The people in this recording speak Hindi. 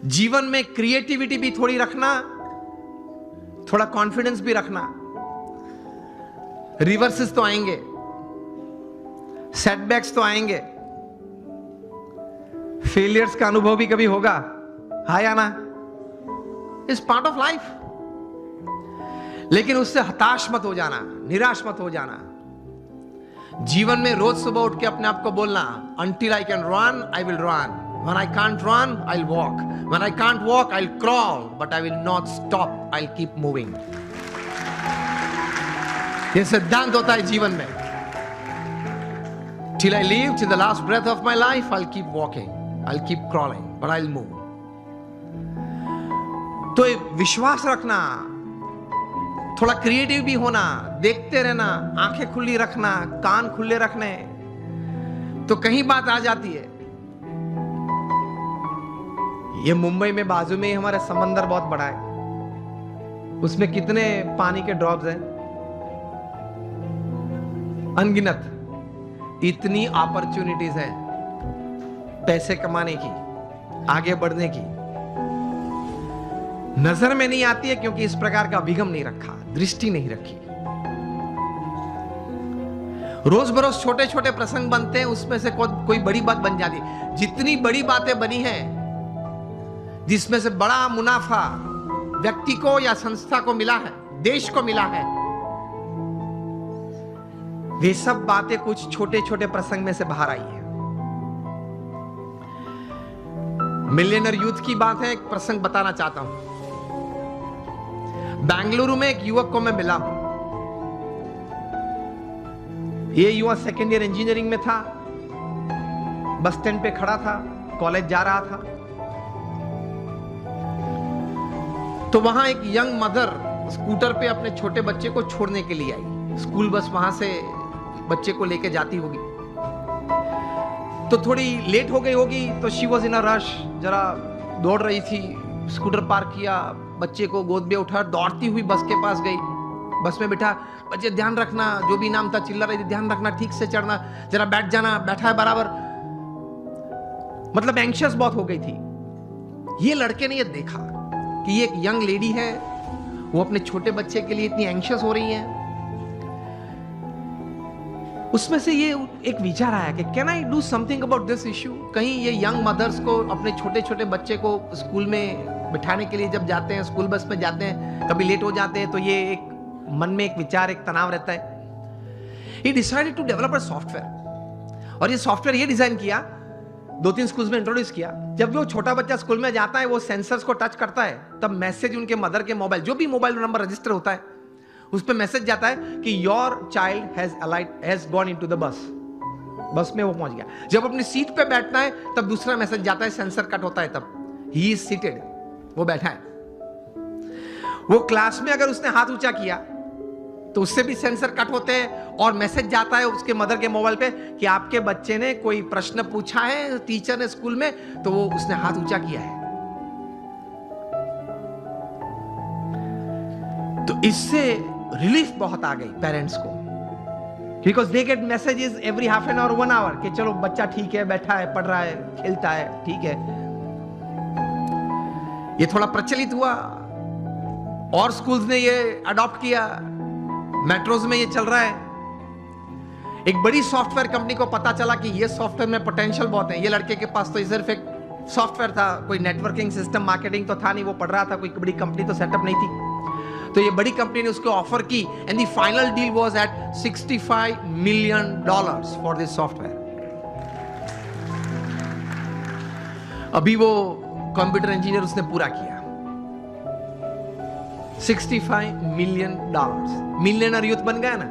जीवन में क्रिएटिविटी भी थोड़ी रखना, थोड़ा कॉन्फिडेंस भी रखना। रिवर्सेस तो आएंगे, सेटबैक्स तो आएंगे, फेलियर्स का अनुभव भी कभी होगा, हाँ या ना? Is part of life. लेकिन उससे हताश मत हो जाना, निराश मत हो जाना। जीवन में रोज सुबह उठ के अपने आप को बोलना, until I can run, I will run. When I can't run, I'll walk. When I can't walk, I'll crawl. But I will not stop. I'll keep moving. ये सिद्धांत होता है जीवन में। Till I live, till the last breath of my life, I'll keep walking. I'll keep crawling, but I'll move. तो विश्वास रखना, थोड़ा क्रिएटिव भी होना, देखते रहना, आंखें खुली रखना, कान खुले रखने, तो कहीं बात आ जाती है। ये मुंबई में बाजू में ही हमारा समंदर बहुत बड़ा है, उसमें कितने पानी के ड्रॉप्स हैं, अनगिनत। इतनी अपॉर्चुनिटीज हैं पैसे कमाने की, आगे बढ़ने की, नजर में नहीं आती है क्योंकि इस प्रकार का अभिगम नहीं रखा, दृष्टि नहीं रखी। रोज बरोज छोटे छोटे प्रसंग बनते हैं, उसमें से कोई बड़ी बात बन जाती है। जितनी बड़ी बातें बनी हैं, जिसमें से बड़ा मुनाफा व्यक्ति को या संस्था को मिला है, देश को मिला है, वे सब बातें कुछ छोटे छोटे प्रसंग में से बाहर आई है। मिलियनर यूथ की बात है, एक प्रसंग बताना चाहता हूं। बेंगलुरु में एक युवक को मैं मिला हूं। यह युवक सेकेंड ईयर इंजीनियरिंग में था, बस स्टैंड पे खड़ा था, कॉलेज जा रहा था। तो वहां एक यंग मदर स्कूटर पे अपने छोटे बच्चे को छोड़ने के लिए आई। स्कूल बस वहां से बच्चे को लेके जाती होगी, तो थोड़ी लेट हो गई होगी, तो she was in a rush, जरा दौड़ रही थी। स्कूटर पार्क किया, बच्चे को गोद में उठा, दौड़ती हुई बस के पास गई, बस में बिठा, बच्चे ध्यान रखना, जो भी नाम था चिल्ला रही थी, ध्यान रखना, ठीक से चढ़ना, जरा बैठ जाना, बैठा है बराबर। मतलब एंशियस बहुत हो गई थी। ये लड़के ने ये देखा कि ये एक यंग लेडी है, वो अपने छोटे बच्चे के लिए इतनी एंशियस हो रही है। उसमें से ये एक विचार आया कि can I do something about this issue. कहीं ये यंग मदर्स को, अपने छोटे छोटे बच्चे को स्कूल में बिठाने के लिए जब जाते हैं, स्कूल बस में जाते हैं, कभी लेट हो जाते हैं, तो ये एक मन में एक विचार, एक तनाव रहता है। He decided to develop a software, और ये सॉफ्टवेयर ये डिजाइन किया, 2-3 स्कूल्स में इंट्रोड्यूस किया। जब वो छोटा बच्चा स्कूल में जाता है, वो सेंसर्स को टच करता है, तब मैसेज उनके मदर के मोबाइल, जो भी मोबाइल नंबर रजिस्टर होता है, उस पर मैसेज जाता है कि your child has gone into the bus. बस में वो पहुंच गया। जब अपनी सीट पे बैठना है, तब दूसरा मैसेज जाता है, सेंसर कट होता है, तब ही इज सीटेड, वो बैठा है। वो क्लास में अगर उसने हाथ ऊंचा किया तो उससे भी सेंसर कट होते हैं, और मैसेज जाता है उसके मदर के मोबाइल पे कि आपके बच्चे ने कोई प्रश्न पूछा है टीचर ने स्कूल में, तो वो उसने हाथ ऊंचा किया है। तो इससे रिलीफ बहुत आ गई पेरेंट्स को, because they get messages every half an hour, 1 hour, कि चलो बच्चा ठीक है, बैठा है, पढ़ रहा है, खेलता है, ठीक है। ये थोड़ा प्रचलित हुआ और स्कूल्स ने ये अडॉप्ट किया, मेट्रोज में ये चल रहा है। एक बड़ी सॉफ्टवेयर कंपनी को पता चला कि ये सॉफ्टवेयर में पोटेंशियल बहुत है। ये लड़के के पास तो सिर्फ एक सॉफ्टवेयर था, कोई नेटवर्किंग सिस्टम, मार्केटिंग तो था नहीं, वो पढ़ रहा था, कोई बड़ी कंपनी तो सेटअप नहीं थी। तो ये बड़ी कंपनी ने उसको ऑफर की, and the final deal was at $65 million for this software. अभी वो कंप्यूटर इंजीनियर उसने पूरा किया, $65 million। मिलियनर यूथ बन गया ना।